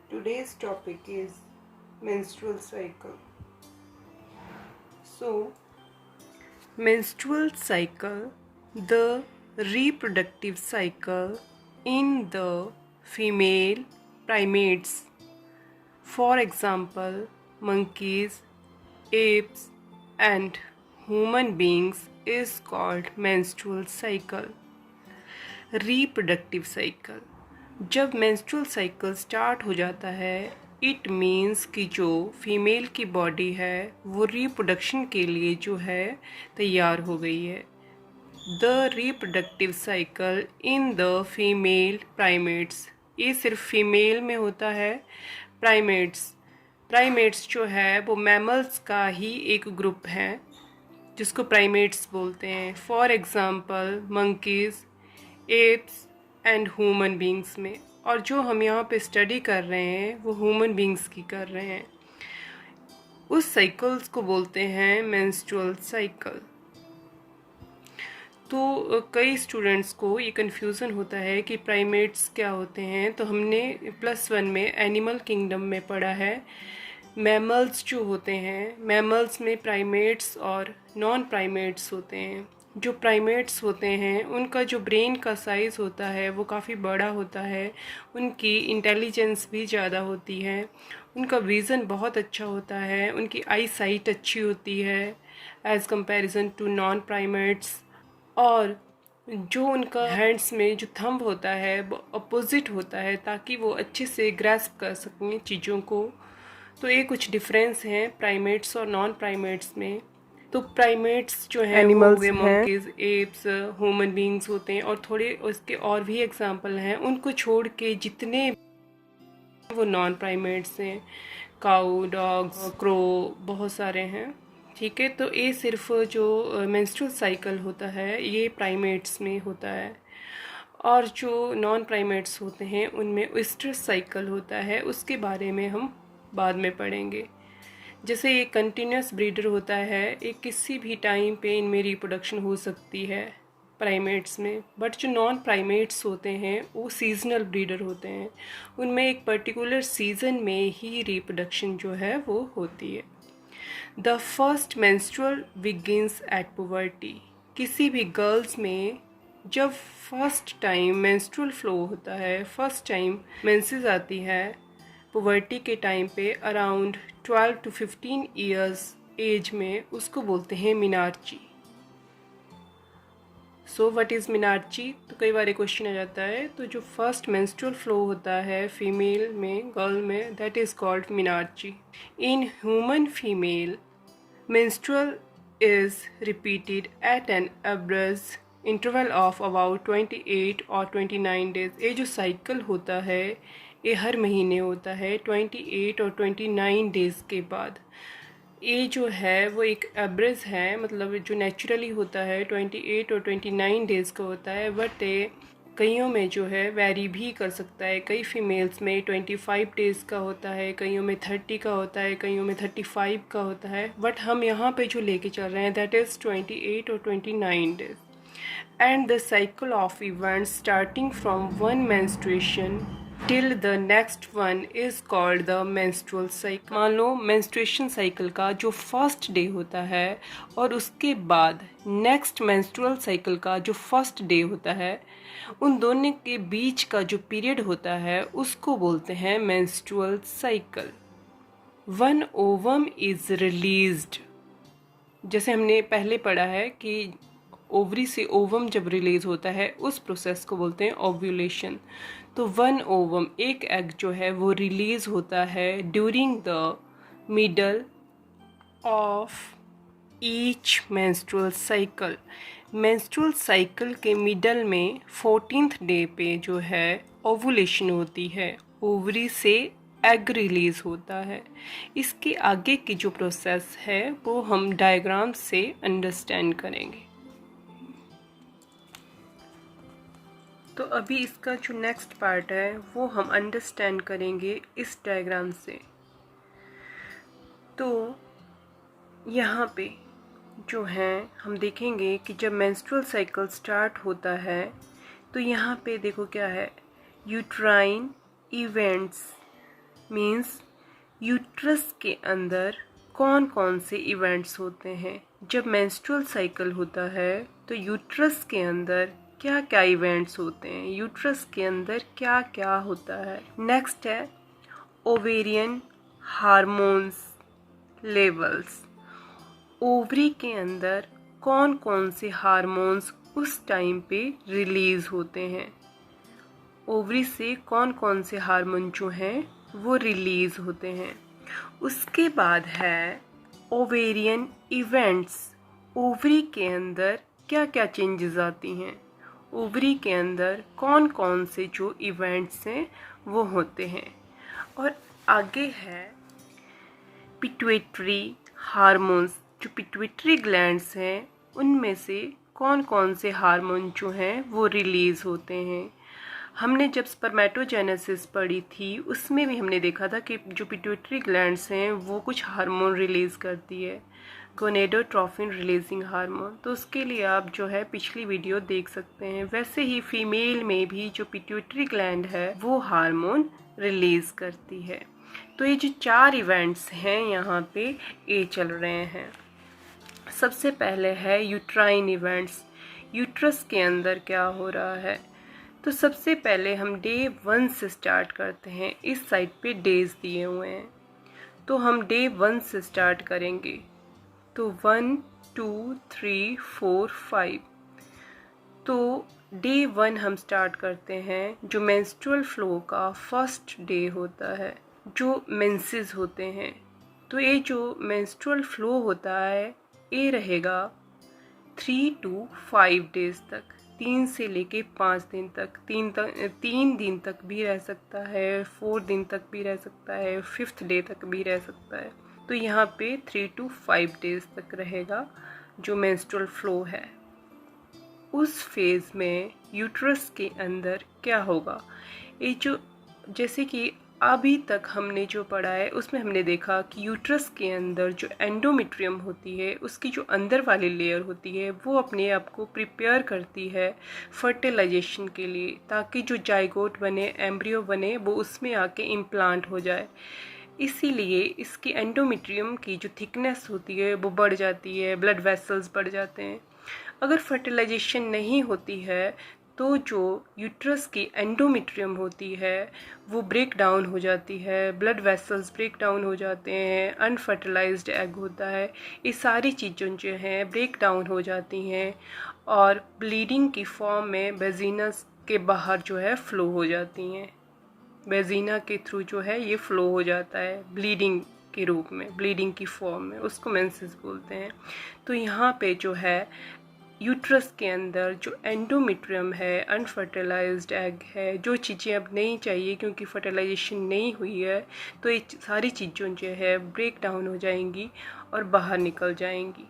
Today's topic is menstrual cycle. So, menstrual cycle, the reproductive cycle in the female primates. For example, monkeys, apes, and human beings is called menstrual cycle. Reproductive cycle, जब menstrual cycle start हो जाता है it means कि जो female की body है वो reproduction के लिए जो है तैयार हो गई है। The reproductive cycle in the female primates, ये सिर्फ फीमेल में होता है। प्राइमेट्स जो है वो मैमल्स का ही एक ग्रुप है जिसको प्राइमेट्स बोलते हैं। For example monkeys, apps and human beings में। और जो हम यहाँ पे स्टडी कर रहे हैं वो ह्यूमन बींग्स की कर रहे हैं। उस साइकिल्स को बोलते हैं मेंस्ट्रुअल साइकिल। तो कई स्टूडेंट्स को ये कन्फ्यूज़न होता है कि प्राइमेट्स क्या होते हैं। तो हमने +1 में एनिमल किंगडम में पढ़ा है मैमल्स जो होते हैं, मैमल्स में प्राइमेट्स और नॉन प्राइमेट्स होते हैं। जो प्राइमेट्स होते हैं उनका जो ब्रेन का साइज़ होता है वो काफ़ी बड़ा होता है, उनकी इंटेलिजेंस भी ज़्यादा होती है, उनका विज़न बहुत अच्छा होता है, उनकी आई साइट अच्छी होती है as comparison to non primates. और जो उनका हैंड्स में जो थंब होता है वो अपोजिट होता है ताकि वो अच्छे से ग्रैस्प कर सकें चीज़ों को। तो ये कुछ डिफरेंस हैं प्राइमेट्स और नॉन प्राइमेट्स में। तो प्राइमेट्स जो हैं एनिमल्स हैं, मंकीज, एप्स, ह्यूमन बींग्स होते हैं और थोड़े उसके और भी एग्जांपल हैं। उनको छोड़ के जितने वो नॉन प्राइमेट्स हैं, काऊ, डॉग्स, क्रो, बहुत सारे हैं। ठीक है, तो ये सिर्फ जो मेंस्ट्रुअल साइकिल होता है ये प्राइमेट्स में होता है। और जो नॉन प्राइमेट्स होते हैं उनमें ओएस्ट्रस साइकिल होता है, उसके बारे में हम बाद में पढ़ेंगे। जैसे ये कंटिन्यूस ब्रीडर होता है, ये किसी भी टाइम पे इनमें रिप्रोडक्शन हो सकती है प्राइमेट्स में। बट जो नॉन प्राइमेट्स होते हैं वो सीजनल ब्रीडर होते हैं, उनमें एक पर्टिकुलर सीज़न में ही रिप्रोडक्शन जो है वो होती है। The first menstrual begins at puberty, किसी भी गर्ल्स में जब फर्स्ट टाइम मेंस्ट्रुअल फ्लो होता है, फर्स्ट टाइम मेंसेस आती है पुबर्टी के टाइम पे अराउंड 12 to 15 ईयर्स एज में, उसको बोलते हैं मिनार्ची। So what is मिनार्ची? तो कई बार क्वेश्चन आ जाता है। तो जो फर्स्ट मेंस्ट्रुअल फ्लो होता है फीमेल में, गर्ल में, that is called menarche. In human female menstrual is repeated at an average interval of about 28 और 29 days। ये जो साइकिल होता है ये हर महीने होता है 28 और 29 डेज़ के बाद। ये जो है वो एक एवरेज है, मतलब जो नेचुरली होता है 28 और 29 डेज़ का होता है। बट कईयों में जो है वैरी भी कर सकता है। कई फीमेल्स में 25 डेज़ का होता है, कईयों में 30 का होता है, कईयों में 35 का होता है। बट हम यहाँ पे जो लेके चल रहे हैं दैट इज़ 28 और 29 days. And the cycle of events starting from one menstruation till the next one is called the menstrual cycle. मान लो मेंस्ट्रुएशन साइकिल का जो फर्स्ट डे होता है और उसके बाद नेक्स्ट मेंस्ट्रुअल साइकिल का जो फर्स्ट डे होता है, उन दोनों के बीच का जो पीरियड होता है उसको बोलते हैं menstrual cycle. One ovum is released, जैसे हमने पहले पढ़ा है कि ओवरी से ओवम जब रिलीज होता है उस प्रोसेस को बोलते हैं ओव्यूलेशन। तो वन ओवम, एक एग जो है वो रिलीज होता है during the middle of each menstrual cycle. Menstrual cycle के मिडल में 14th डे पे जो है ओवुलेशन होती है, ओवरी से एग रिलीज होता है। इसके आगे की जो प्रोसेस है वो हम डायग्राम से अंडरस्टैंड करेंगे। तो अभी इसका जो नेक्स्ट पार्ट है वो हम अंडरस्टैंड करेंगे इस डायग्राम से। तो यहाँ पे जो है हम देखेंगे कि जब मेंस्ट्रुअल साइकिल स्टार्ट होता है तो यहाँ पे देखो क्या है, यूट्राइन इवेंट्स मीन्स यूट्रस के अंदर कौन कौन से इवेंट्स होते हैं। जब मेंस्ट्रुअल साइकिल होता है तो यूट्रस के अंदर क्या क्या इवेंट्स होते हैं, यूट्रस के अंदर क्या क्या होता है। नेक्स्ट है ओवेरियन हार्मोन्स लेवल्स। ओवरी के अंदर कौन कौन से हार्मोन्स उस टाइम पे रिलीज होते हैं, ओवरी से कौन कौन से हार्मोन जो हैं वो रिलीज होते हैं। उसके बाद है ओवेरियन इवेंट्स। ओवरी के अंदर क्या क्या चेंजेस आती हैं, ओवरी के अंदर कौन कौन से जो इवेंट्स हैं वो होते हैं। और आगे है पिट्यूटरी हार्मोन्स। जो पिट्यूटरी ग्लैंड्स हैं उनमें से कौन कौन से हार्मोन जो हैं वो रिलीज होते हैं। हमने जब स्पर्मेटोजेनेसिस पढ़ी थी उसमें भी हमने देखा था कि जो पिट्यूटरी ग्लैंड्स हैं वो कुछ हार्मोन रिलीज़ करती है, गोनेडोट्रोफिन रिलीजिंग हार्मोन। तो उसके लिए आप जो है पिछली वीडियो देख सकते हैं। वैसे ही फीमेल में भी जो पिट्यूटरी ग्लैंड है वो हार्मोन रिलीज़ करती है। तो ये जो 4 इवेंट्स हैं यहाँ पे ये चल रहे हैं। सबसे पहले है यूट्राइन इवेंट्स। यूट्रस के अंदर क्या हो रहा है, तो सबसे पहले हम डे 1 से स्टार्ट करते हैं। इस साइड पे डेज दिए हुए हैं तो हम डे 1 से स्टार्ट करेंगे। तो 1 2 3 4 5। तो डे 1 हम स्टार्ट करते हैं जो मेंस्ट्रुअल फ्लो का फर्स्ट डे होता है, जो मेंसेस होते हैं। तो ये जो मेंस्ट्रुअल फ्लो होता है ये रहेगा 3 to 5 डेज तक, 3 से लेके 5 दिन तक। 3 दिन तक भी रह सकता है, 4 दिन तक भी रह सकता है, 5th डे तक भी रह सकता है। तो यहाँ पे 3 to 5 डेज तक रहेगा जो मेंस्ट्रुअल फ्लो है। उस फेज़ में यूट्रस के अंदर क्या होगा, ये जो जैसे कि अभी तक हमने जो पढ़ा है उसमें हमने देखा कि यूट्रस के अंदर जो एंडोमेट्रियम होती है उसकी जो अंदर वाली लेयर होती है वो अपने आप को प्रिपेयर करती है फर्टिलाइजेशन के लिए, ताकि जो जाइगोट बने, एम्ब्रियो बने, वो उसमें आके इम्प्लांट हो जाए। इसीलिए इसकी एंडोमेट्रियम की जो थिकनेस होती है वो बढ़ जाती है, ब्लड वेसल्स बढ़ जाते हैं। अगर फर्टिलाइजेशन नहीं होती है तो जो यूट्रस की एंडोमेट्रियम होती है वो ब्रेक डाउन हो जाती है, ब्लड वेसल्स ब्रेक डाउन हो जाते हैं, अनफर्टिलाइज्ड एग होता है। ये सारी चीज़ें जो हैं ब्रेक डाउन हो जाती हैं और ब्लीडिंग की फॉर्म में वेजिनस के बाहर जो है फ्लो हो जाती हैं। वेजिना के थ्रू जो है ये फ्लो हो जाता है ब्लीडिंग के रूप में, ब्लीडिंग की फॉर्म में, उसको मेंसेस बोलते हैं। तो यहाँ पे जो है यूट्रस के अंदर जो एंडोमेट्रियम है, अनफर्टिलाइज्ड एग है, जो चीज़ें अब नहीं चाहिए क्योंकि फर्टिलाइजेशन नहीं हुई है, तो ये सारी चीज़ें जो है ब्रेक डाउन हो जाएंगी और बाहर निकल जाएंगी।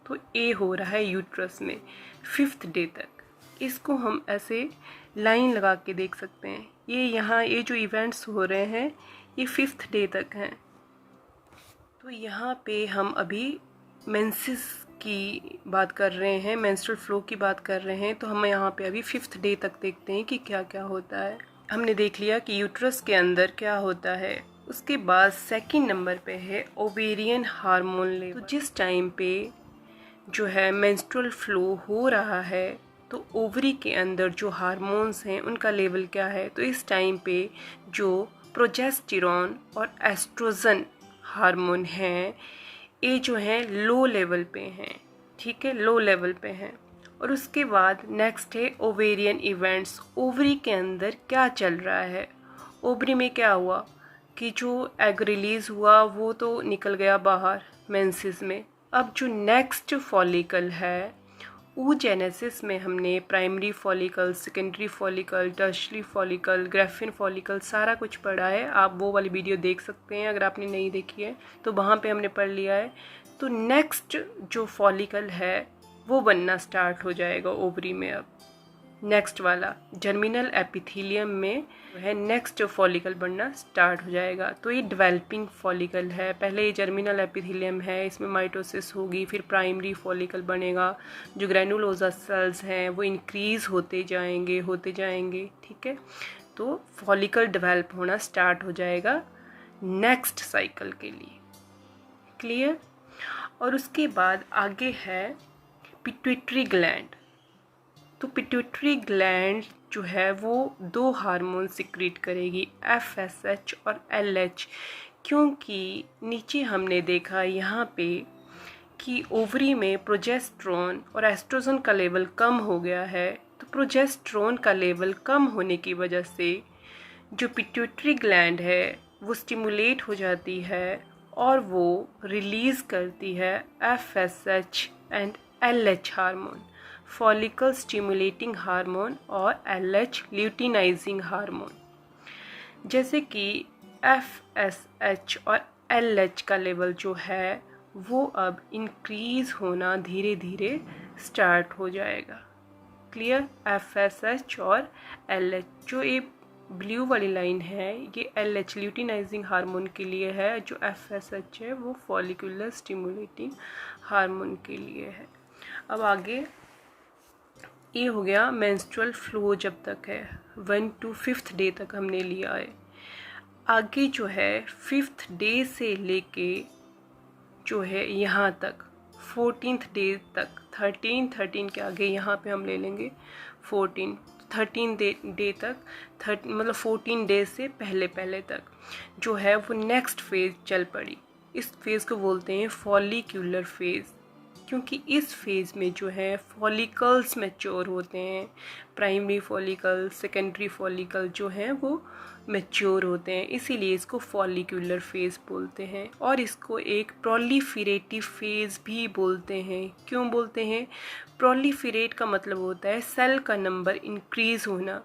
तो ये हो रहा है यूट्रस में 5th डे तक। इसको हम ऐसे लाइन लगा के देख सकते हैं। ये यहाँ ये जो इवेंट्स हो रहे हैं ये 5th डे तक हैं। तो यहाँ पे हम अभी मेंसेस की बात कर रहे हैं, मेंस्ट्रुअल फ्लो की बात कर रहे हैं। तो हम यहाँ पे अभी 5th डे तक देखते हैं कि क्या क्या होता है। हमने देख लिया कि यूट्रस के अंदर क्या होता है। उसके बाद 2nd नंबर पे है ओवेरियन हार्मोन लेवल। तो जिस टाइम पे जो है मेंस्ट्रुअल फ्लो हो रहा है तो ओवरी के अंदर जो हार्मोन्स हैं उनका लेवल क्या है, तो इस टाइम पे जो प्रोजेस्टेरॉन और एस्ट्रोजन हार्मोन हैं ये जो हैं लो लेवल पे हैं, ठीक है, लो लेवल पे हैं। और उसके बाद नेक्स्ट है ओवेरियन इवेंट्स। ओवरी के अंदर क्या चल रहा है, ओवरी में क्या हुआ कि जो एग रिलीज़ हुआ वो तो निकल गया बाहर मेंसेस में। अब जो नेक्स्ट फॉलिकल है oogenesis में हमने primary follicle, secondary follicle, tertiary follicle, Graafian follicle सारा कुछ पढ़ा है। आप वो वाली वीडियो देख सकते हैं अगर आपने नहीं देखी है तो वहाँ पे हमने पढ़ लिया है। तो नेक्स्ट जो फॉलिकल है वो बनना स्टार्ट हो जाएगा ओवरी में। अब नेक्स्ट वाला जर्मिनल एपिथेलियम में है नेक्स्ट फॉलिकल बनना स्टार्ट हो जाएगा। तो ये डेवलपिंग फॉलिकल है। पहले ये जर्मिनल एपिथेलियम है, इसमें माइटोसिस होगी, फिर प्राइमरी फॉलिकल बनेगा। जो ग्रैनुलोसा सेल्स हैं वो इंक्रीज़ होते जाएंगे, ठीक है। तो फॉलिकल डेवलप होना स्टार्ट हो जाएगा नेक्स्ट साइकिल के लिए। क्लियर। और उसके बाद आगे है पिट्यूटरी ग्लैंड। तो पिट्यूटरी ग्लैंड जो है वो 2 हार्मोन सिक्रीट करेगी, FSH और LH, क्योंकि नीचे हमने देखा यहाँ पे कि ओवरी में प्रोजेस्टेरोन और एस्ट्रोजन का लेवल कम हो गया है। तो प्रोजेस्टेरोन का लेवल कम होने की वजह से जो पिट्यूटरी ग्लैंड है वो स्टिमुलेट हो जाती है और वो रिलीज़ करती है FSH and LH hormone, follicle stimulating hormone और LH ल्यूटिनाइजिंग हार्मोन। जैसे कि FSH और LH का लेवल जो है वो अब इंक्रीज़ होना धीरे धीरे स्टार्ट हो जाएगा। क्लियर। FSH और LH, जो ये ब्लू वाली लाइन है ये LH ल्यूटिनाइजिंग हार्मोन के लिए है, जो FSH है वो फॉलिकुलर स्टिमुलेटिंग हार्मोन के लिए है। अब आगे ये हो गया मेंस्ट्रुअल फ्लो जब तक है, 1 to 5th डे तक हमने लिया है। आगे जो है 5th डे से लेके जो है यहाँ तक 14th डे तक, 13 के आगे यहाँ पे हम ले लेंगे 13 डे तक, मतलब 14 डे से पहले तक जो है वो नेक्स्ट फेज़ चल पड़ी। इस फेज़ को बोलते हैं फॉलिक्यूलर फेज़, क्योंकि इस फेज़ में जो है फॉलिकल्स मैच्योर होते हैं। प्राइमरी फॉलिकल, सेकेंडरी फॉलिकल जो हैं वो मैच्योर होते हैं, इसीलिए इसको फॉलिक्यूलर फेज़ बोलते हैं। और इसको एक प्रोलिफेरेटिव फेज़ भी बोलते हैं। क्यों बोलते हैं? प्रोलिफेरेट का मतलब होता है सेल का नंबर इंक्रीज़ होना।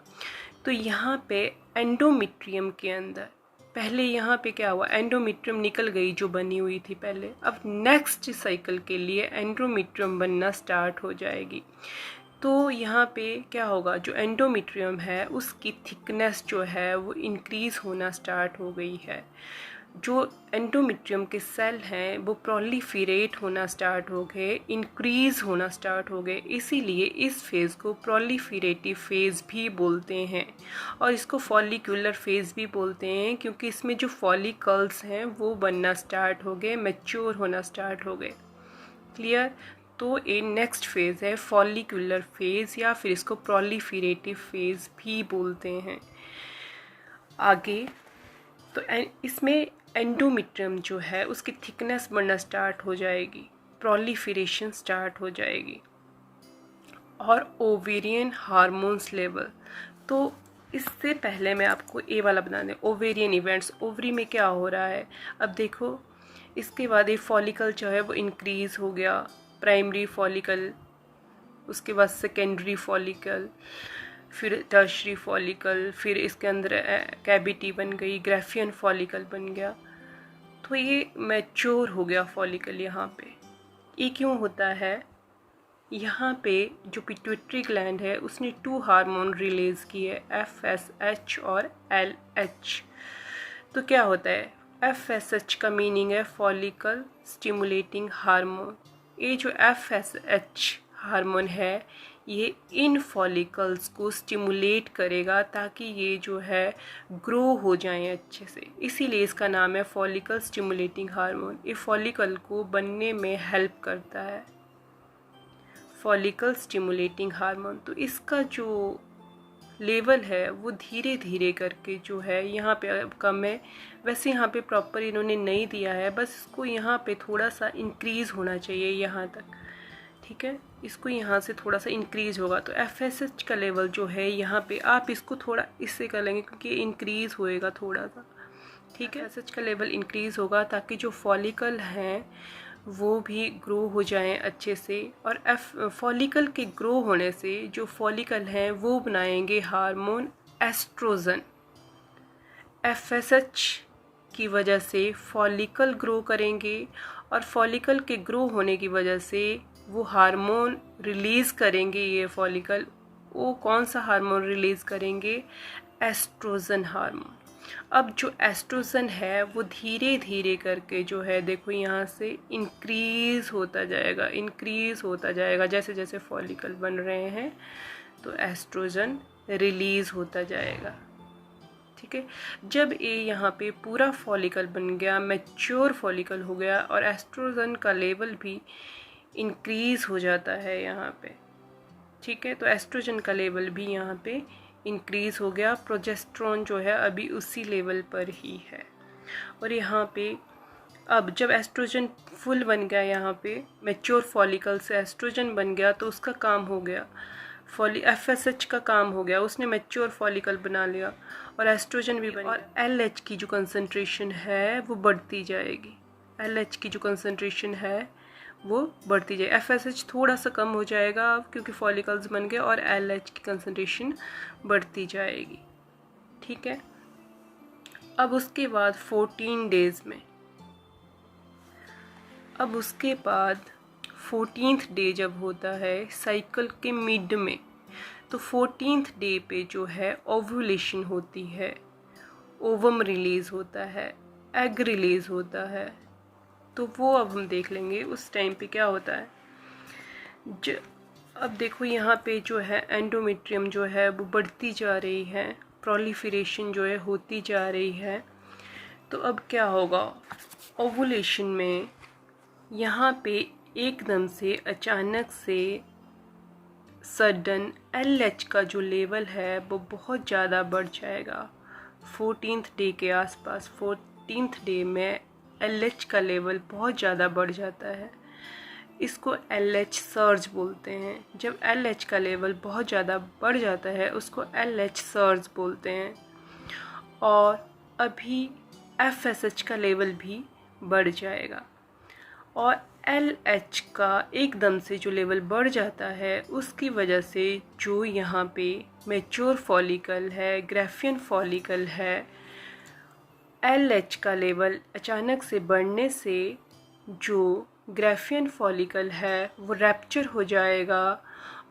तो यहाँ पे एंडोमेट्रियम के अंदर पहले यहाँ पे क्या हुआ, एंडोमेट्रियम निकल गई जो बनी हुई थी पहले, अब नेक्स्ट साइकिल के लिए एंडोमेट्रियम बनना स्टार्ट हो जाएगी। तो यहाँ पे क्या होगा, जो एंडोमेट्रियम है उसकी थिकनेस जो है वो इंक्रीज़ होना स्टार्ट हो गई है। जो एंडोमेट्रियम के सेल हैं वो प्रोलिफेरेट होना स्टार्ट हो गए, इंक्रीज़ होना स्टार्ट हो गए, इसीलिए इस फेज़ को प्रोलिफेरेटिव फेज़ भी बोलते हैं। और इसको फॉलिक्यूलर फेज़ भी बोलते हैं, क्योंकि इसमें जो फॉलिकल्स हैं वो बनना स्टार्ट हो गए, मैच्योर होना स्टार्ट हो गए। क्लियर। तो ये नेक्स्ट फेज़ है फॉलिक्यूलर फेज़, या फिर इसको प्रोलिफेरेटिव फेज़ भी बोलते हैं। आगे तो इसमें एंडोमेट्रियम जो है उसकी थिकनेस बढ़ना स्टार्ट हो जाएगी, प्रोलिफेरेशन स्टार्ट हो जाएगी। और ओवेरियन हार्मोन्स लेवल, तो इससे पहले मैं आपको ये वाला बता दें, ओवेरियन इवेंट्स, ओवरी में क्या हो रहा है। अब देखो इसके बाद ये फॉलिकल जो है वो इंक्रीज़ हो गया, प्राइमरी फॉलिकल, उसके बाद सेकेंडरी फॉलिकल, फिर टर्शरी फॉलिकल, फिर इसके अंदर कैविटी बन गई, ग्राफियन फॉलिकल बन गया। तो ये मैच्योर हो गया फॉलिकल यहाँ पे। ये क्यों होता है, यहाँ पे जो पिट्यूटरी ग्लैंड है उसने 2 हार्मोन रिलीज़ किए, FSH और LH। तो क्या होता है, FSH का मीनिंग है फॉलिकल स्टिमुलेटिंग हार्मोन। ये जो FSH हार्मोन है ये इन फॉलिकल्स को स्टिमुलेट करेगा ताकि ये जो है ग्रो हो जाएं अच्छे से, इसीलिए इसका नाम है फॉलिकल स्टिमुलेटिंग हार्मोन। ये फॉलिकल को बनने में हेल्प करता है, फॉलिकल स्टिमुलेटिंग हार्मोन। तो इसका जो लेवल है वो धीरे धीरे करके जो है यहाँ पे अब कम है, वैसे यहाँ पे प्रॉपर इन्होंने नहीं दिया है, बस इसको यहाँ पे थोड़ा सा इंक्रीज़ होना चाहिए यहाँ तक, ठीक है। इसको यहाँ से थोड़ा सा इंक्रीज़ होगा तो FSH का लेवल जो है यहाँ पे आप इसको थोड़ा इससे कर लेंगे क्योंकि इंक्रीज़ होएगा थोड़ा सा, ठीक है। FSH का लेवल इंक्रीज़ होगा ताकि जो फॉलिकल हैं वो भी ग्रो हो जाएं अच्छे से, और फॉलिकल के ग्रो होने से जो फॉलिकल हैं वो बनाएंगे हार्मोन एस्ट्रोजन। FSH की वजह से फॉलिकल ग्रो करेंगे और फॉलिकल के ग्रो होने की वजह से वो हार्मोन रिलीज़ करेंगे। ये फॉलिकल वो कौन सा हार्मोन रिलीज़ करेंगे, एस्ट्रोजन हार्मोन। अब जो एस्ट्रोजन है वो धीरे धीरे करके जो है देखो यहाँ से इंक्रीज़ होता जाएगा, इंक्रीज़ होता जाएगा, जैसे जैसे फॉलिकल बन रहे हैं तो एस्ट्रोजन रिलीज़ होता जाएगा। ठीक है। जब ये यहाँ पे पूरा फॉलिकल बन गया, मैच्योर फॉलिकल हो गया और एस्ट्रोजन का लेवल भी इंक्रीज़ हो जाता है यहाँ पे, ठीक है। तो एस्ट्रोजन का लेवल भी यहाँ पे इंक्रीज़ हो गया, प्रोजेस्टेरोन जो है अभी उसी लेवल पर ही है। और यहाँ पे अब जब एस्ट्रोजन फुल बन गया, यहाँ पे मैच्योर फॉलिकल से एस्ट्रोजन बन गया, तो उसका काम हो गया, FSH का काम हो गया, उसने मैच्योर फॉलिकल बना लिया और एस्ट्रोजन भी बन गया। और LH की जो कंसंट्रेशन है वो बढ़ती जाएगी, LH की जो कंसंट्रेशन है वो बढ़ती जाएगी। FSH थोड़ा सा कम हो जाएगा अब क्योंकि फॉलिकल्स बन गए, और LH की कंसंट्रेशन बढ़ती जाएगी, ठीक है। अब उसके बाद 14 डेज़ में, अब उसके बाद 14th डे जब होता है साइकिल के मिड में, तो 14th डे पे जो है ओव्यूलेशन होती है, ओवम रिलीज़ होता है, एग रिलीज़ होता है। तो वो अब हम देख लेंगे उस टाइम पे क्या होता है। अब देखो यहाँ पे जो है एंडोमेट्रियम जो है वो बढ़ती जा रही है, प्रोलिफरेशन जो है होती जा रही है। तो अब क्या होगा, ओवुलेशन में यहाँ पे एकदम से अचानक से सडन LH का जो लेवल है वो बहुत ज़्यादा बढ़ जाएगा। 14th डे के आसपास, 14th डे में LH का लेवल बहुत ज़्यादा बढ़ जाता है। इसको LH सर्ज बोलते हैं। जब LH का लेवल बहुत ज़्यादा बढ़ जाता है उसको LH सर्ज बोलते हैं। और अभी FSH का लेवल भी बढ़ जाएगा, और LH का एकदम से जो लेवल बढ़ जाता है उसकी वजह से जो यहाँ पे मैच्योर फॉलिकल है, ग्राफियन फॉलिकल है, LH का लेवल अचानक से बढ़ने से जो ग्राफियन फॉलिकल है वो रैप्चर हो जाएगा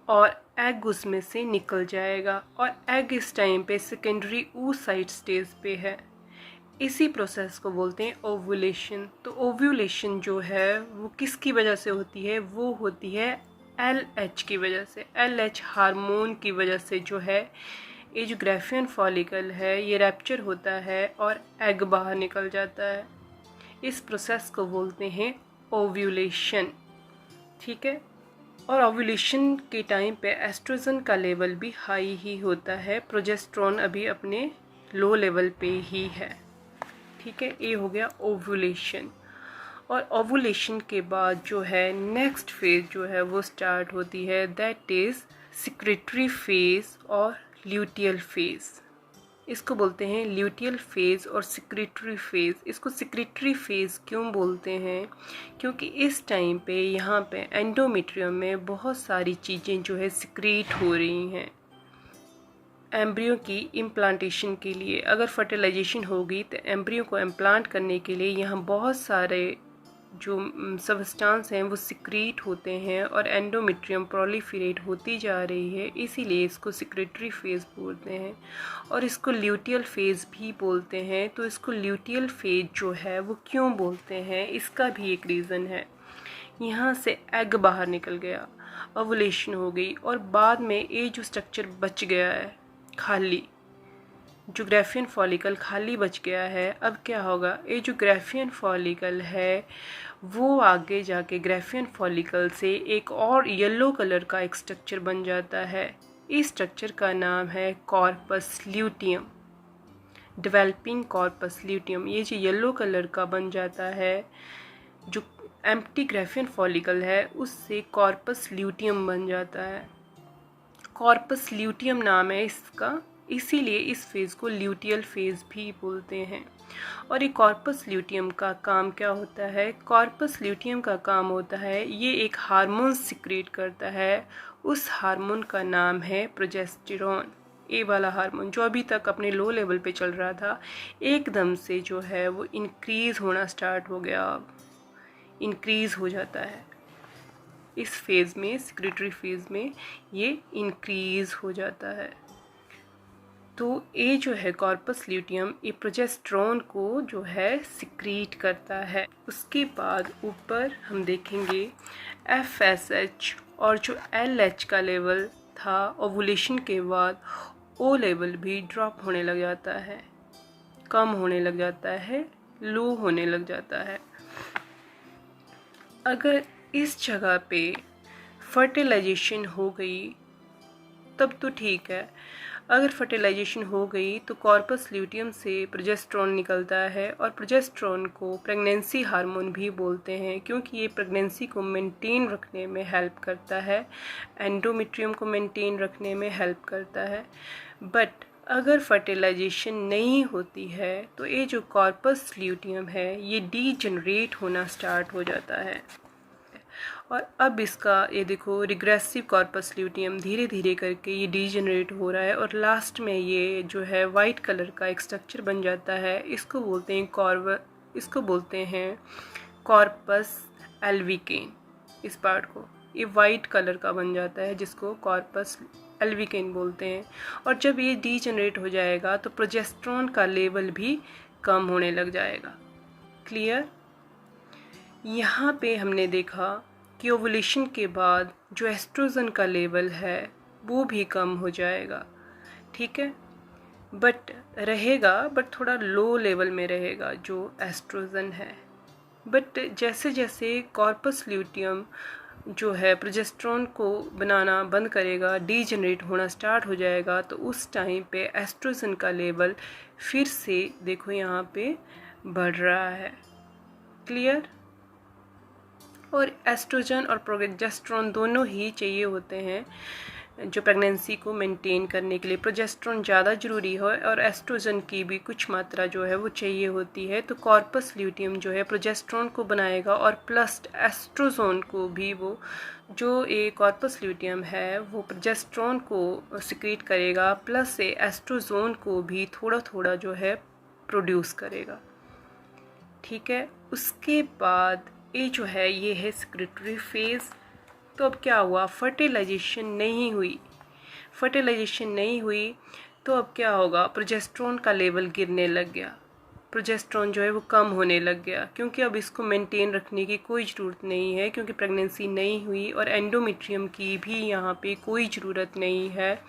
और एग उसमें से निकल जाएगा, और एग इस टाइम पे सेकेंडरी oocyte स्टेज पे है। इसी प्रोसेस को बोलते हैं ओव्यूलेशन। तो ओव्यूलेशन जो है वो किसकी वजह से होती है, वो होती है LH की वजह से, LH हार्मोन की वजह से जो है ये जो ग्राफियन फॉलिकल है ये रैप्चर होता है और एग बाहर निकल जाता है। इस प्रोसेस को बोलते हैं ओव्यूलेशन, ठीक है। और ओव्यूलेशन के टाइम पे एस्ट्रोजन का लेवल भी हाई ही होता है, प्रोजेस्टेरोन अभी अपने लो लेवल पे ही है, ठीक है। ये हो गया ओव्यूलेशन। और ओव्यूलेशन के बाद जो है नेक्स्ट फेज जो है वो स्टार्ट होती है, दैट इज़ सिक्रेटरी फेज और ल्यूटियल फेज। इसको बोलते हैं ल्यूटियल फेज और सिक्रेटरी फेज। इसको सिक्रेटरी फेज क्यों बोलते हैं, क्योंकि इस टाइम पे यहाँ पे एंडोमेट्रियम में बहुत सारी चीज़ें जो है सिक्रीट हो रही हैं एम्ब्रियो की इम्प्लांटेशन के लिए। अगर फर्टिलाइजेशन होगी तो एम्ब्रियो को इम्प्लांट करने के लिए यहाँ बहुत सारे जो सबस्टांस हैं वो सिक्रीट होते हैं और एंडोमेट्रियम प्रोलिफरेट होती जा रही है, इसीलिए इसको सिक्रेटरी फेज बोलते हैं। और इसको ल्यूटियल फेज भी बोलते हैं। तो इसको ल्यूटियल फेज जो है वो क्यों बोलते हैं, इसका भी एक रीज़न है। यहाँ से एग बाहर निकल गया, ओवुलेशन हो गई, और बाद में ये जो स्ट्रक्चर बच गया है खाली, जो ग्राफियन फॉलिकल खाली बच गया है, अब क्या होगा, ये जो ग्राफियन फॉलिकल है वो आगे जाके ग्राफियन फॉलिकल से एक और येलो कलर का एक स्ट्रक्चर बन जाता है। इस स्ट्रक्चर का नाम है corpus luteum, developing corpus luteum. ये जो येलो कलर का बन जाता है, जो एम्प्टी ग्राफियन फॉलिकल है उससे कॉर्पस ल्यूटियम बन जाता है। कॉर्पस ल्यूटियम नाम है इसका, इसीलिए इस फेज़ को ल्यूटियल फेज़ भी बोलते हैं। और ये कॉर्पस ल्यूटियम का काम क्या होता है, कॉर्पस ल्यूटियम का काम होता है ये एक हार्मोन सिक्रेट करता है। उस हार्मोन का नाम है प्रोजेस्टेरोन। ये वाला हार्मोन जो अभी तक अपने लो लेवल पे चल रहा था, एकदम से जो है वो इंक्रीज़ होना स्टार्ट हो गया, अब इंक्रीज़ हो जाता है। इस फेज़ में, सिक्रेटरी फेज़ में ये इंक्रीज़ हो जाता है। तो ये जो है कॉर्पस ल्यूटियम, ये प्रोजेस्टेरोन को जो है सिक्रीट करता है। उसके बाद ऊपर हम देखेंगे FSH, और जो LH का लेवल था ओवुलेशन के बाद वो लेवल भी ड्रॉप होने लग जाता है। कम होने लग जाता है, लो होने लग जाता है। अगर इस जगह पे फर्टिलाइजेशन हो गई तब तो ठीक है। अगर फर्टिलाइजेशन हो गई तो कॉर्पस ल्यूटियम से प्रोजेस्टेरॉन निकलता है, और प्रोजेस्टेरॉन को प्रेगनेंसी हार्मोन भी बोलते हैं, क्योंकि ये प्रेगनेंसी को मेंटेन रखने में हेल्प करता है, एंडोमेट्रियम को मेंटेन रखने में हेल्प करता है। बट अगर फर्टिलाइजेशन नहीं होती है तो ये जो कॉर्पस ल्यूटियम है ये डीजनरेट होना स्टार्ट हो जाता है। और अब इसका ये देखो रिग्रेसिव कॉर्पस ल्यूटियम धीरे धीरे करके ये डीजनरेट हो रहा है, और लास्ट में ये जो है वाइट कलर का एक स्ट्रक्चर बन जाता है। इसको बोलते हैं कॉर्पस एल्विकेन। इस पार्ट को ये वाइट कलर का बन जाता है, जिसको कॉर्पस एल्विकेन बोलते हैं। और जब ये डीजनरेट हो जाएगा तो प्रोजेस्टेरॉन का लेवल भी कम होने लग जाएगा। क्लियर? यहाँ पे हमने देखा कि ओवुलेशन के बाद जो एस्ट्रोजन का लेवल है वो भी कम हो जाएगा, ठीक है, बट रहेगा, बट थोड़ा लो लेवल में रहेगा जो एस्ट्रोजन है। बट जैसे जैसे कॉर्पस ल्यूटियम जो है प्रोजेस्टेरॉन को बनाना बंद करेगा, डीजनरेट होना स्टार्ट हो जाएगा, तो उस टाइम पे एस्ट्रोजन का लेवल फिर से देखो यहाँ पे बढ़ रहा है। क्लियर? और एस्ट्रोजन और प्रोजेस्टेरॉन दोनों ही चाहिए होते हैं जो प्रेगनेंसी को मेंटेन करने के लिए। प्रोजेस्टेरॉन ज़्यादा ज़रूरी है और एस्ट्रोजन की भी कुछ मात्रा जो है वो चाहिए होती है। तो कॉर्पस ल्यूटियम जो है प्रोजेस्टेरॉन को बनाएगा और प्लस एस्ट्रोजन को भी, वो जो ये कॉर्पस ल्यूटियम है वो प्रोजेस्टेरॉन को सिक्रीट करेगा, प्लस ये एस्ट्रोजन को भी थोड़ा थोड़ा जो है प्रोड्यूस करेगा, ठीक है। उसके बाद ये जो है ये है सिक्रेटरी फेज। तो अब क्या हुआ, फर्टिलाइजेशन नहीं हुई तो अब क्या होगा, प्रोजेस्टेरॉन का लेवल गिरने लग गया, प्रोजेस्टेरॉन जो है वो कम होने लग गया, क्योंकि अब इसको मेंटेन रखने की कोई ज़रूरत नहीं है, क्योंकि प्रेगनेंसी नहीं हुई और एंडोमेट्रियम की भी यहाँ पे कोई ज़रूरत नहीं है।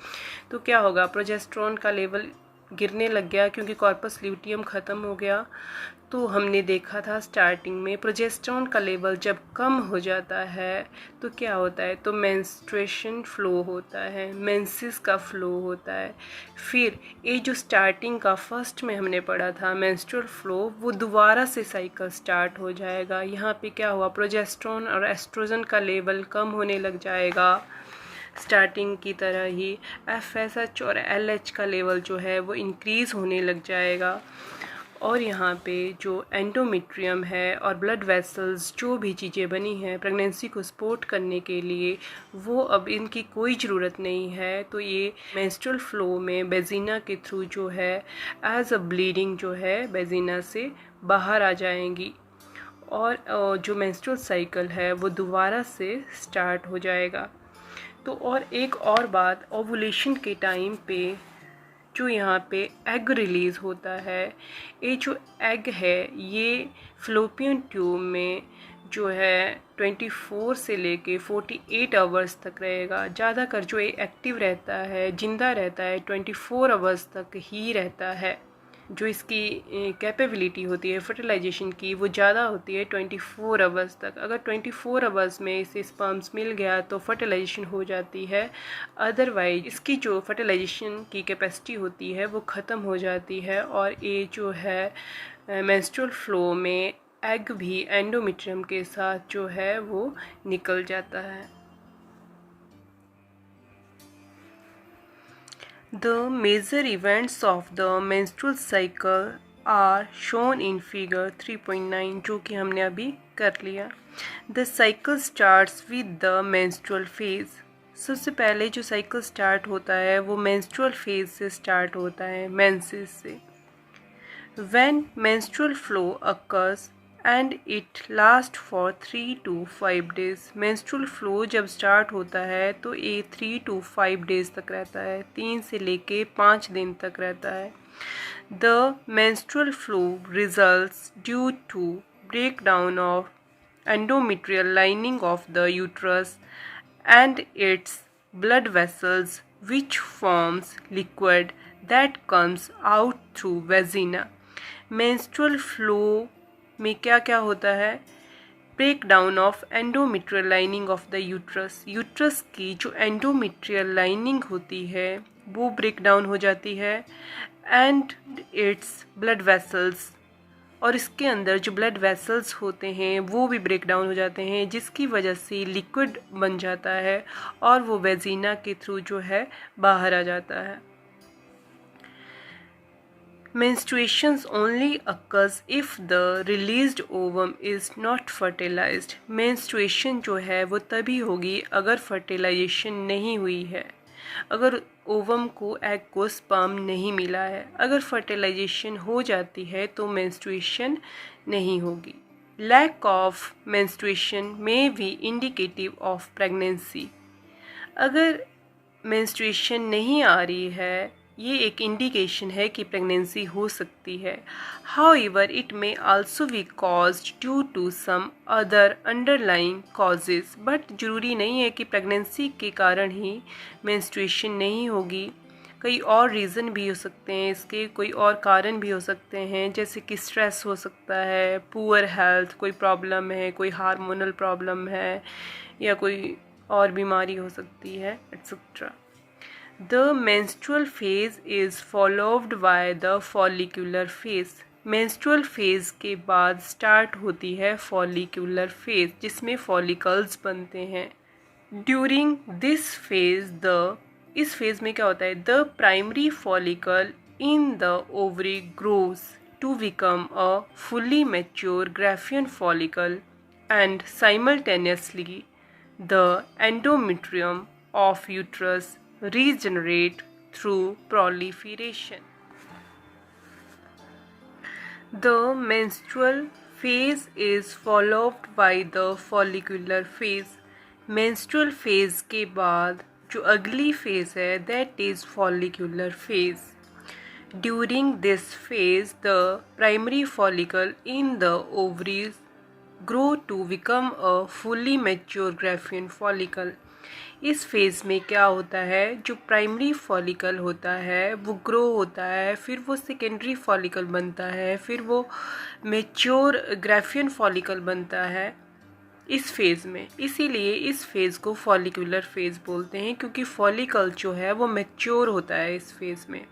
तो क्या होगा, प्रोजेस्टेरॉन का लेवल गिरने लग गया क्योंकि कॉर्पस ल्यूटियम ख़त्म हो गया। तो हमने देखा था स्टार्टिंग में प्रोजेस्टेरॉन का लेवल जब कम हो जाता है तो क्या होता है, तो मेंस्ट्रुएशन फ्लो होता है, मेंसेस का फ्लो होता है। फिर ये जो स्टार्टिंग का फर्स्ट में हमने पढ़ा था मेंस्ट्रुअल फ्लो, वो दोबारा से साइकिल स्टार्ट हो जाएगा। यहाँ पे क्या हुआ, प्रोजेस्टेरॉन और एस्ट्रोजन का लेवल कम होने लग जाएगा स्टार्टिंग की तरह ही। FSH और LH का लेवल जो है वो इंक्रीज़ होने लग जाएगा। और यहाँ पे जो एंडोमेट्रियम है और ब्लड वेसल्स जो भी चीज़ें बनी हैं प्रेगनेंसी को सपोर्ट करने के लिए, वो अब इनकी कोई ज़रूरत नहीं है। तो ये मेंस्ट्रुअल फ्लो में बेजिना के थ्रू जो है एज अ ब्लीडिंग जो है बेजिना से बाहर आ जाएंगी, और जो मेंस्ट्रुअल साइकिल है वो दोबारा से स्टार्ट हो जाएगा। तो और एक और बात, ओवुलेशन के टाइम पे जो यहाँ पे एग रिलीज़ होता है, ये जो एग है ये फ्लोपियन ट्यूब में जो है 24 से लेके 48 आवर्स तक रहेगा। ज़्यादातर जो ये एक्टिव रहता है, जिंदा रहता है, 24 आवर्स तक ही रहता है। जो इसकी कैपेबिलिटी होती है फर्टिलाइजेशन की वो ज़्यादा होती है 24 आवर्स तक। अगर 24 आवर्स में इसे स्पर्म्स मिल गया तो फर्टिलाइजेशन हो जाती है, अदरवाइज इसकी जो फर्टिलाइजेशन की कैपेसिटी होती है वो ख़त्म हो जाती है। और ये जो है मेंस्ट्रुअल फ्लो में एग भी एंडोमेट्रियम के साथ जो है वो निकल जाता है। The major events of the menstrual cycle are shown in figure 3.9, जो कि हमने अभी कर लिया। The cycle starts with the menstrual phase। सबसे पहले जो साइकिल स्टार्ट होता है वो menstrual phase से स्टार्ट होता है, menses से। When menstrual flow occurs and it lasts for 3 to 5 days। menstrual flow जब स्टार्ट होता है तो ये 3 to 5 days तक रहता है, 3 से लेके 5 दिन तक रहता है। The menstrual flow results due to breakdown of endometrial lining of the uterus and its blood vessels, which forms liquid that comes out through vagina। Menstrual flow में क्या क्या होता है? Break down of endometrial lining of the uterus. Uterus की जो endometrial lining होती है वो ब्रेक डाउन हो जाती है, एंड इट्स ब्लड वेसल्स, और इसके अंदर जो ब्लड वेसल्स होते हैं वो भी ब्रेक डाउन हो जाते हैं, जिसकी वजह से लिक्विड बन जाता है और वो वेजिना के थ्रू जो है बाहर आ जाता है। Menstruations only occurs if the released ovum is not fertilized. Menstruation जो है वो तभी होगी अगर फर्टिलाइजेशन नहीं हुई है, अगर ओवम को एग को स्पर्म नहीं मिला है। अगर फर्टिलाइजेशन हो जाती है तो मेंस्ट्रुएशन नहीं होगी। Lack of menstruation may be indicative of pregnancy. अगर मेंस्ट्रुएशन नहीं आ रही है, ये एक इंडिकेशन है कि प्रेगनेंसी हो सकती है। However it may also be caused due to some other underlying causes. But ज़रूरी नहीं है कि प्रेगनेंसी के कारण ही मेंस्ट्रुएशन नहीं होगी। कई और रीज़न भी हो सकते हैं इसके, कोई और कारण भी हो सकते हैं, जैसे कि स्ट्रेस हो सकता है, पुअर हेल्थ, कोई प्रॉब्लम है, कोई हार्मोनल प्रॉब्लम है, या कोई और बीमारी हो सकती है, etcetera. The menstrual phase is followed by the follicular phase. Menstrual phase के बाद स्टार्ट होती है follicular phase, जिसमें follicles बनते हैं। During this phase इस phase में क्या होता है? The primary follicle in the ovary grows to become a fully mature Graafian follicle, and simultaneously the endometrium of uterus regenerate through proliferation. The menstrual phase is followed by the follicular phase. Menstrual phase के बाद जो अगली phase है that is follicular phase. During this phase the primary follicle in the ovaries grow to become a fully mature Graafian follicle. इस phase में क्या होता है, जो प्राइमरी फॉलिकल होता है वो ग्रो होता है, फिर वो सेकेंडरी फॉलिकल बनता है, फिर वो मैच्योर ग्राफियन फॉलिकल बनता है इस फेज़ में। इसीलिए इस फेज़ को फॉलिकुलर फेज़ बोलते हैं, क्योंकि फॉलिकल जो है वो मैच्योर होता है इस फेज़ में।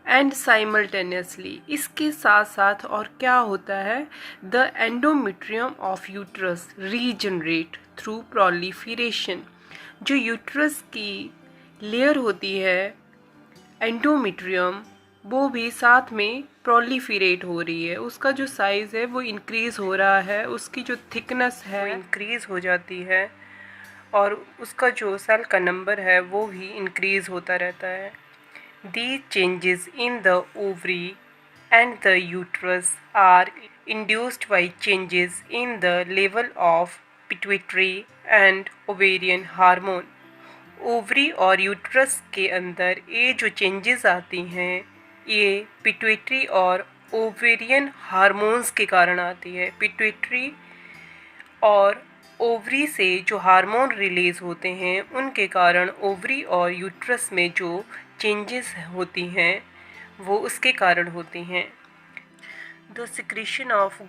एंड साइमल्टेनियसली, इसके साथ साथ और क्या होता है, the endometrium of uterus regenerate through proliferation. जो यूट्रस की लेयर होती है एंडोमेट्रियम, वो भी साथ में प्रोलिफरेट हो रही है, उसका जो साइज़ है वो इंक्रीज़ हो रहा है, उसकी जो थिकनेस है वो इंक्रीज़ हो जाती है, और उसका जो सेल का नंबर है वो भी इंक्रीज़ होता रहता है। These changes in the ovary and the uterus are induced by changes in the level of pituitary and ovarian hormone. Ovary और यूट्रस के अंदर ये जो चेंजेस आती हैं ये पिट्यूटरी और ओवेरियन हार्मोन्स के कारण आती है। पिट्यूटरी और ओवरी से जो हार्मोन रिलीज़ होते हैं उनके कारण ओवरी और यूट्रस में जो चेंजेस होती हैं वो उसके कारण होती हैं। The secretion of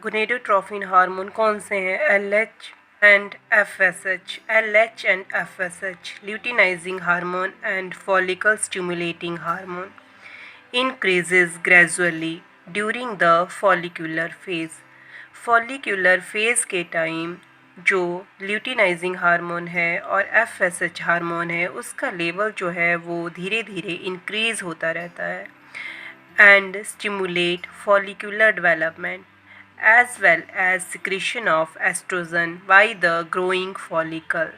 gonadotrophin hormone कौन से हैं? LH and FSH. LH and FSH, luteinizing hormone and follicle stimulating hormone, increases gradually during the follicular phase. Follicular phase के टाइम जो ल्यूटिनाइजिंग हार्मोन है और FSH हार्मोन है उसका लेवल जो है वो धीरे धीरे इंक्रीज़ होता रहता है, and stimulate follicular development as well as secretion of estrogen by the growing follicle.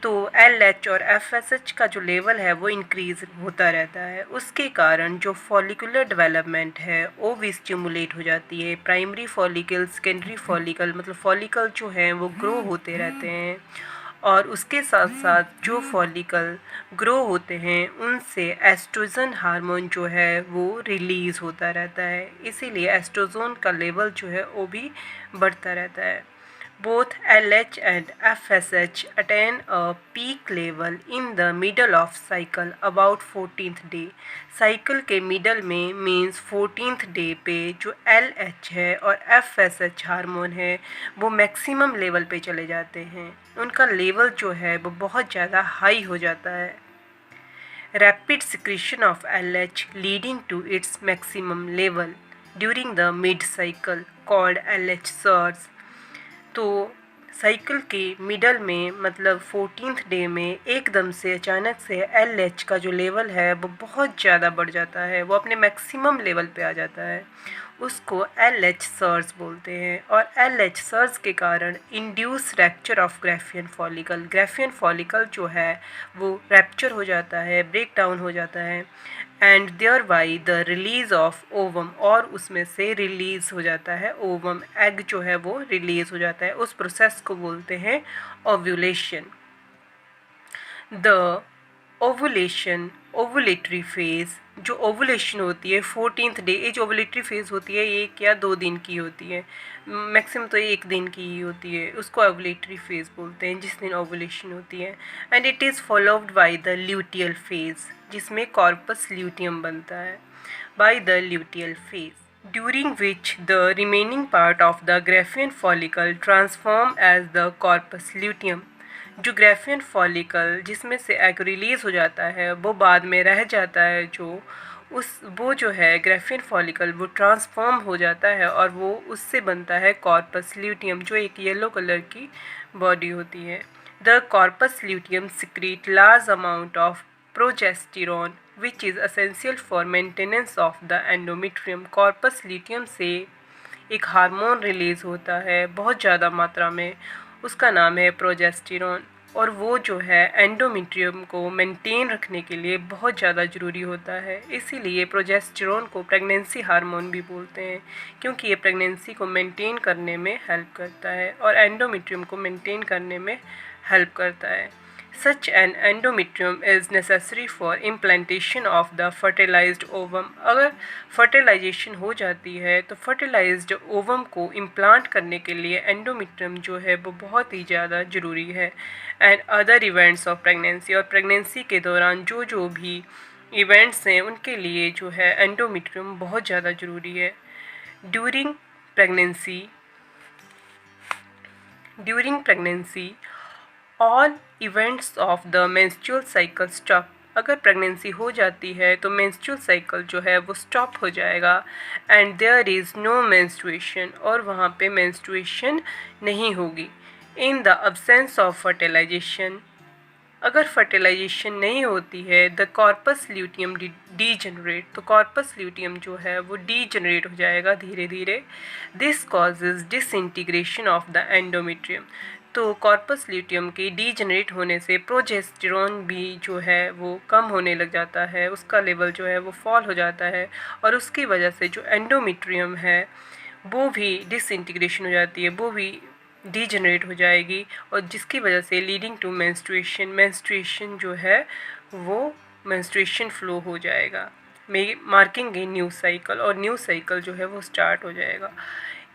तो LH और FSH का जो लेवल है वो इंक्रीज़ होता रहता है, उसके कारण जो फॉलिकुलर डेवलपमेंट है वो भी स्टिमुलेट हो जाती है। प्राइमरी फॉलिकल, सेकेंडरी फॉलिकल, मतलब फॉलिकल जो हैं वो ग्रो होते रहते हैं, और उसके साथ साथ जो फॉलिकल ग्रो होते हैं उनसे एस्ट्रोजन हार्मोन जो है वो रिलीज़ होता रहता है, इसीलिए एस्ट्रोजन का लेवल जो है वो भी बढ़ता रहता है। Both LH and FSH attain a peak level in the middle of cycle about 14th day. Cycle के मिडल में मीन्स 14th डे पे जो LH है और FSH हार्मोन है वो मैक्सिमम लेवल पे चले जाते हैं। उनका लेवल जो है वो बहुत ज़्यादा हाई हो जाता है। Rapid secretion of LH leading to its maximum level during the mid-cycle called LH surge। तो साइकिल के मिडल में मतलब 14th डे में एकदम से अचानक से LH का जो लेवल है वो बहुत ज़्यादा बढ़ जाता है, वो अपने मैक्सिमम लेवल पे आ जाता है, उसको LH सर्ज बोलते हैं। और LH सर्ज के कारण induce rapture of Graafian follicle जो है वो रैप्चर हो जाता है, ब्रेक डाउन हो जाता है, and thereby the release of ovum, और उसमें से रिलीज हो जाता है ओवम, एग जो है वो रिलीज हो जाता है। उस प्रोसेस को बोलते हैं ओव्यूलेशन। द ओवुलेटरी फेज, जो ओवुलेशन होती है 14th डे, ये जो ओवुलेटरी फेज होती है 1 या 2 दिन की होती है, मैक्सिमम तो 1 दिन की ही होती है, उसको ओवुलेटरी फेज बोलते हैं जिस दिन ओवुलेशन होती है। And it is followed by the luteal phase, जिसमें कॉर्पस ल्यूटियम बनता है, by the luteal phase, during which the remaining part of the Graafian follicle transform as the corpus luteum। जो ग्राफियन फॉलिकल जिसमें से egg release हो जाता है वो बाद में रह जाता है, वो जो है ग्राफियन फॉलिकल वो ट्रांसफॉर्म हो जाता है और वो उससे बनता है कॉर्पस ल्यूटियम, जो एक येलो कलर की बॉडी होती है। The corpus luteum secrete large amount of progesterone which is essential for maintenance of the endometrium. Corpus luteum से एक हार्मोन रिलीज़ होता है बहुत ज़्यादा मात्रा में, उसका नाम है प्रोजेस्टेरॉन, और वो जो है एंडोमेट्रियम को मेंटेन रखने के लिए बहुत ज़्यादा ज़रूरी होता है। इसीलिए प्रोजेस्टेरॉन को प्रेगनेंसी हार्मोन भी बोलते हैं, क्योंकि ये प्रेगनेंसी को मेंटेन करने में हेल्प करता है और एंडोमेट्रियम को मेंटेन करने में हेल्प करता है। Such an endometrium is necessary for implantation of the fertilized ovum। अगर फर्टिलाइजेशन हो जाती है तो फर्टिलाइज्ड ओवम को इम्प्लांट करने के लिए एंडोमेट्रियम जो है वो बहुत ही ज़्यादा ज़रूरी है। And other events of pregnancy, और प्रेगनेंसी के दौरान जो भी इवेंट्स हैं उनके लिए जो है एंडोमेट्रियम बहुत ज़्यादा ज़रूरी है। During pregnancy all events of the menstrual cycle stop. अगर प्रेगनेंसी हो जाती है तो मेंस्ट्रुअल साइकिल जो है वो स्टॉप हो जाएगा, and there is no menstruation, और वहाँ पे मेंस्ट्रुएशन नहीं होगी। In the absence of fertilisation, अगर फर्टिलाइजेशन नहीं होती है, द कॉर्पस ल्यूटियम डीजनरेट, तो कॉर्पस ल्यूटियम जो है वो डीजनरेट हो जाएगा धीरे धीरे। This causes disintegration of the endometrium. तो कॉर्पस ल्यूटियम के डीजनरेट होने से प्रोजेस्टेरॉन भी जो है वो कम होने लग जाता है, उसका लेवल जो है वो फॉल हो जाता है, और उसकी वजह से जो एंडोमेट्रियम है वो भी डिसइंटीग्रेशन हो जाती है, वो भी डीजनरेट हो जाएगी, और जिसकी वजह से लीडिंग टू मेंस्ट्रुएशन जो है वो मेंस्ट्रुएशन फ्लो हो जाएगा, मार्किंग ए न्यू साइकिल, और न्यू साइकिल जो है वो स्टार्ट हो जाएगा।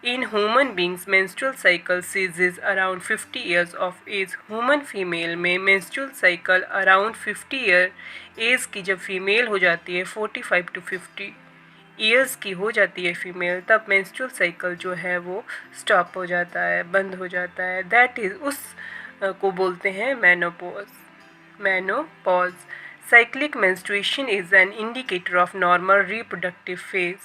In human beings menstrual cycle ceases around 50 years of age. Human female में menstrual cycle around 50 year age की जब फीमेल हो जाती है, 45 to 50 ईयर्स की हो जाती है फीमेल, तब मेंस्ट्रुअल साइकिल जो है वो स्टॉप हो जाता है, बंद हो जाता है। दैट इज़ उस को बोलते हैं menopause. Cyclic menstruation is an indicator of normal reproductive phase.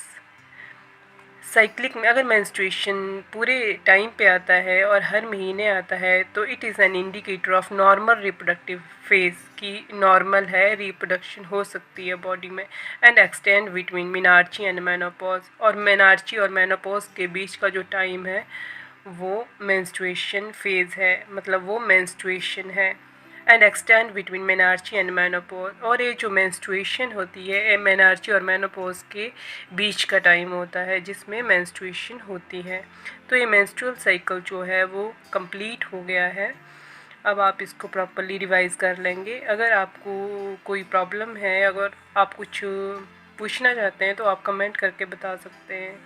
Cyclic में अगर मेंस्ट्रुएशन पूरे टाइम पे आता है और हर महीने आता है तो it is an indicator of normal reproductive phase, की नॉर्मल है, रिप्रोडक्शन हो सकती है बॉडी में। And extend between menarche and menopause, और मेनार्ची और मेनोपॉज के बीच का जो टाइम है वो मेंस्ट्रुएशन फेज है, मतलब वो मेंस्ट्रुएशन है। And extend between menarche and menopause, और ये जो मेंस्ट्रुएशन होती है ये मेनार्ची और मेनोपॉज के बीच का टाइम होता है जिसमें मेंस्ट्रुएशन होती है। तो ये मेंस्ट्रुअल साइकिल जो है वो कंप्लीट हो गया है। अब आप इसको प्रॉपरली रिवाइज कर लेंगे। अगर आपको कोई प्रॉब्लम है, अगर आप कुछ पूछना चाहते हैं तो आप कमेंट करके बता सकते हैं।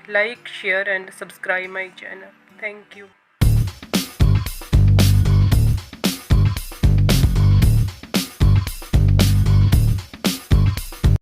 Like, share and subscribe my channel. Thank you.